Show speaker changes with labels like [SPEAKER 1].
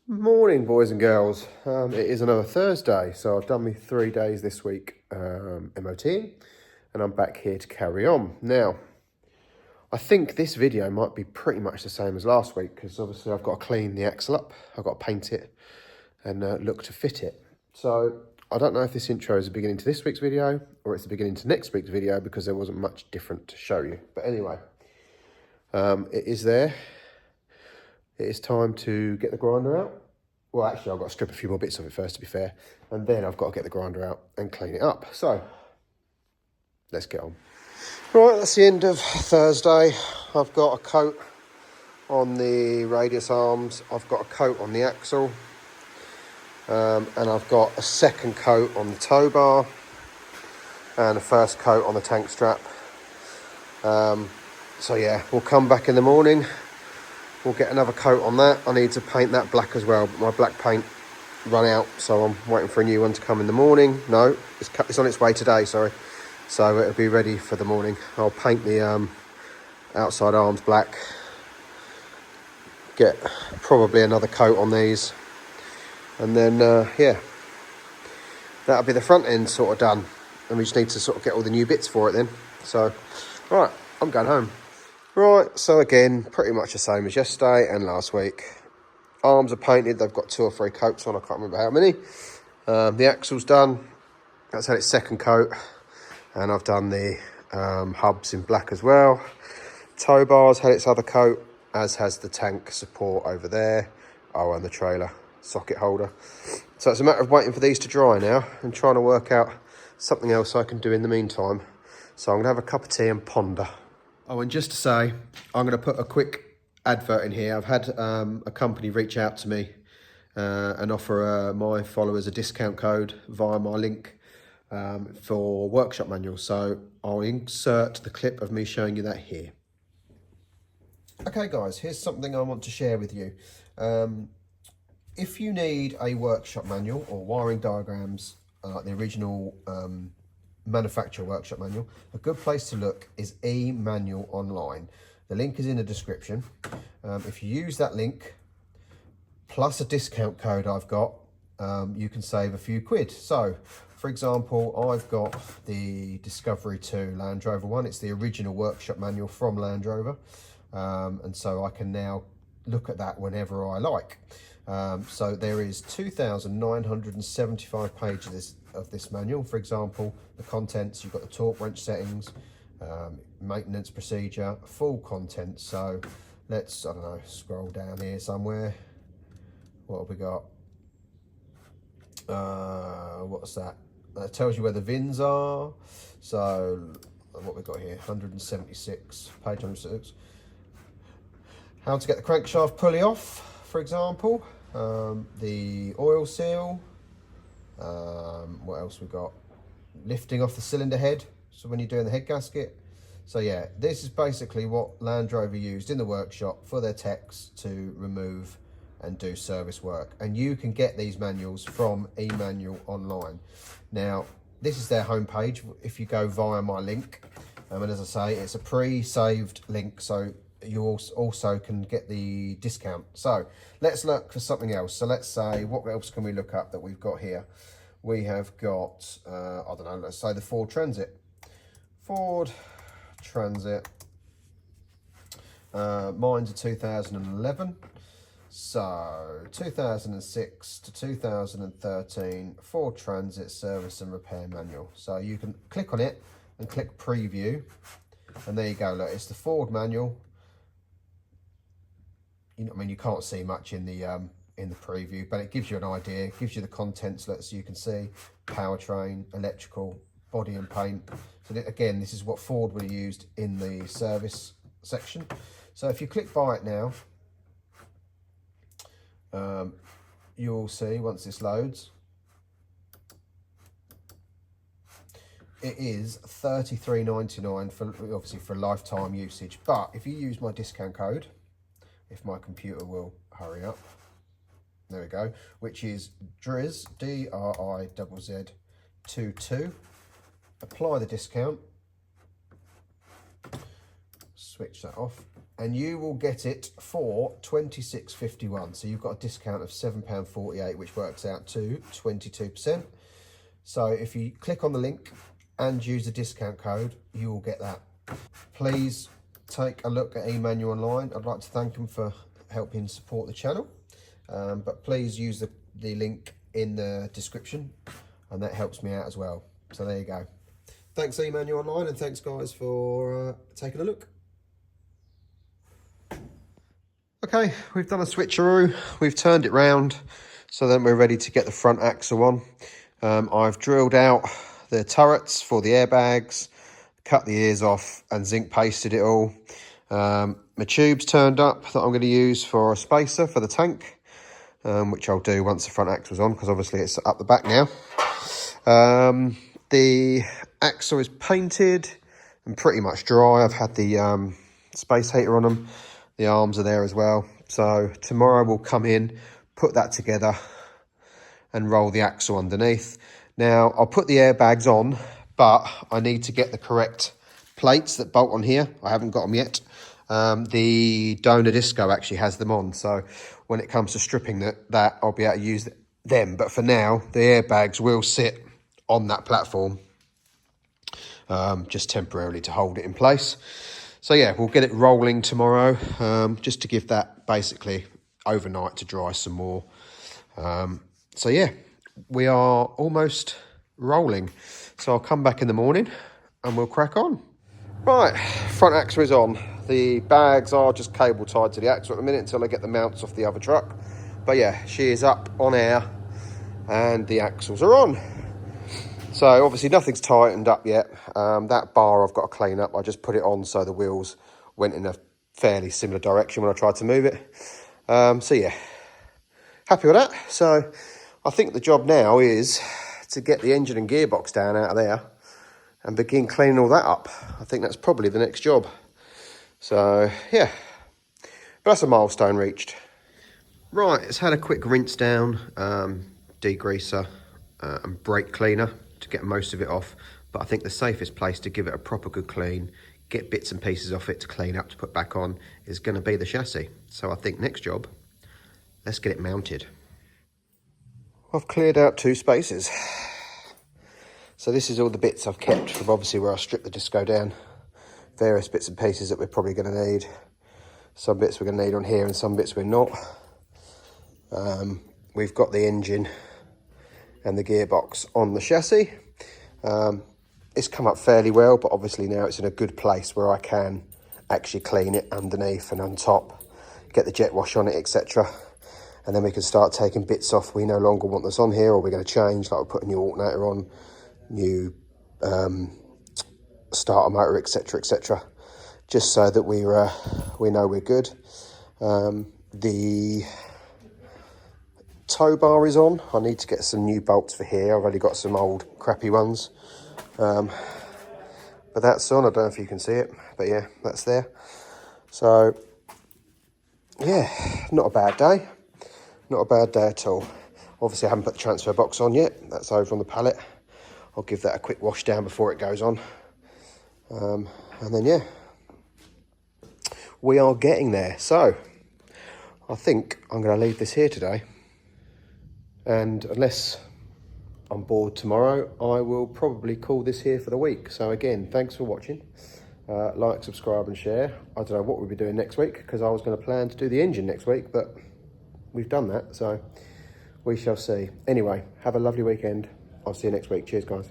[SPEAKER 1] Morning, boys and girls. It is another Thursday, so I've done me 3 days this week MOTing, and I'm back here to carry on. Now, I think this video might be pretty much the same as last week, because obviously I've got to clean the axle up, I've got to paint it, and look to fit it. So, I don't know if this intro is the beginning to this week's video, or it's the beginning to next week's video, because there wasn't much different to show you. But anyway, it is there. It is time to get the grinder out. Well, actually, I've got to strip a few more bits of it first, to be fair. And then I've got to get the grinder out and clean it up. So, let's get on. Right, that's the end of Thursday. I've got a coat on the radius arms. I've got a coat on the axle. And I've got a second coat on the tow bar. And a first coat on the tank strap. So yeah, we'll come back in the morning. We'll get another coat on that. I need to paint that black as well, but my black paint run out, so I'm waiting for a new one to come in the morning. No, it's on its way today, sorry. So it'll be ready for the morning. I'll paint the outside arms black. Get probably another coat on these. And then, yeah, that'll be the front end sort of done. And we just need to sort of get all the new bits for it then. So, all right, I'm going home. Right, so again, pretty much the same as yesterday and last week. Arms are painted, they've got 2 or 3 coats on, I can't remember how many. The axle's done, that's had its second coat. And I've done the hubs in black as well. Tow bar's had its other coat, as has the tank support over there. Oh, and the trailer socket holder. So it's a matter of waiting for these to dry now and trying to work out something else I can do in the meantime. So I'm gonna have a cup of tea and ponder. Oh, and just to say, I'm going to put a quick advert in here. I've had a company reach out to me and offer my followers a discount code via my link for workshop manuals. So I'll insert the clip of me showing you that here. Okay, guys, here's something I want to share with you. If you need a workshop manual or wiring diagrams, like the original manufacturer workshop manual, a good place to look is eManual Online. The link is in the description. If you use that link plus a discount code I've got, you can save a few quid. So for example, I've got the Discovery 2 Land Rover one. It's the original workshop manual from Land Rover, and so I can now look at that whenever I like. So there is 2,975 pages of this manual. For example, the contents, you've got the torque wrench settings, maintenance procedure, full content. So let's, I don't know, scroll down here somewhere. What have we got? What's that? That tells you where the VINs are. So what we got here, 176, page 176. How to get the crankshaft pulley off, for example. The oil seal. What else we got? Lifting off the cylinder head, so when you're doing the head gasket. So yeah, this is basically what Land Rover used in the workshop for their techs to remove and do service work. And you can get these manuals from eManual Online. Now, this is their homepage if you go via my link. And as I say, it's a pre-saved link, so you also can get the discount. So let's look for something else. So let's say, what else can we look up that we've got here? We have got, I don't know, let's say the Ford Transit. Ford Transit. Mine's a 2011. So 2006 to 2013 Ford Transit Service and Repair Manual. So you can click on it and click Preview. And there you go, look, it's the Ford manual. You know, I mean, you can't see much in the preview, but it gives you an idea. It gives you the contents, so you can see powertrain, electrical, body and paint. So again, this is what Ford would have used in the service section. So if you click buy it now, you'll see once this loads, it is $33.99 for obviously for lifetime usage. But if you use my discount code, if my computer will hurry up, there we go, which is Drizz, D-R-I-Z-Z 22. Apply the discount, switch that off, and you will get it for £26.51. So you've got a discount of £7.48, which works out to 22%. So if you click on the link and use the discount code, you will get that. Please take a look at eManual Online. I'd like to thank them for helping support the channel. But please use the link in the description, and that helps me out as well. So there you go. Thanks eManual Online, and thanks guys for taking a look. Okay, we've done a switcheroo. We've turned it round, so then we're ready to get the front axle on. I've drilled out the turrets for the airbags, cut the ears off and zinc pasted it all. My tube's turned up that I'm going to use for a spacer for the tank, which I'll do once the front axle's on, because obviously it's up the back now. The axle is painted and pretty much dry. I've had the space heater on them. The arms are there as well. So tomorrow we'll come in, put that together and roll the axle underneath. Now I'll put the airbags on, but I need to get the correct plates that bolt on here. I haven't got them yet. The donor disco actually has them on, so when it comes to stripping that I'll be able to use them. But for now, the airbags will sit on that platform, just temporarily to hold it in place. So yeah, we'll get it rolling tomorrow, just to give that basically overnight to dry some more. So yeah, we are almost rolling. So I'll come back in the morning and we'll crack on. Right, front axle is on. The bags are just cable tied to the axle at the minute until I get the mounts off the other truck. But yeah, she is up on air and the axles are on. So obviously nothing's tightened up yet. That bar I've got to clean up. I just put it on so the wheels went in a fairly similar direction when I tried to move it. So yeah, happy with that. So I think the job now is to get the engine and gearbox down out of there and begin cleaning all that up. I think that's probably the next job. So yeah, but that's a milestone reached. Right, it's had a quick rinse down, degreaser and brake cleaner to get most of it off. But I think the safest place to give it a proper good clean, get bits and pieces off it to clean up, to put back on, is going to be the chassis. So I think next job, let's get it mounted. I've cleared out 2 spaces. So this is all the bits I've kept from obviously where I stripped the disco down. Various bits and pieces that we're probably going to need. Some bits we're going to need on here and some bits we're not. We've got the engine and the gearbox on the chassis. It's come up fairly well, but obviously now it's in a good place where I can actually clean it underneath and on top, get the jet wash on it, etc. And then we can start taking bits off we no longer want this on here, or we're going to change, like we'll put a new alternator on, new starter motor, etc, etc, just so that we know we're good. The tow bar is on. I need to get some new bolts for here. I've only got some old crappy ones, but that's on. I don't know if you can see it, but yeah, that's there. So yeah, not a bad day, not a bad day at all. Obviously I haven't put the transfer box on yet. That's over on the pallet. I'll give that a quick wash down before it goes on, and then yeah, we are getting there. So I think I'm going to leave this here today, and unless I'm bored tomorrow, I will probably call this here for the week. So again, thanks for watching. Like, subscribe and share. I don't know what we'll be doing next week, because I was going to plan to do the engine next week, but we've done that, so we shall see. Anyway, have a lovely weekend. I'll see you next week. Cheers, guys.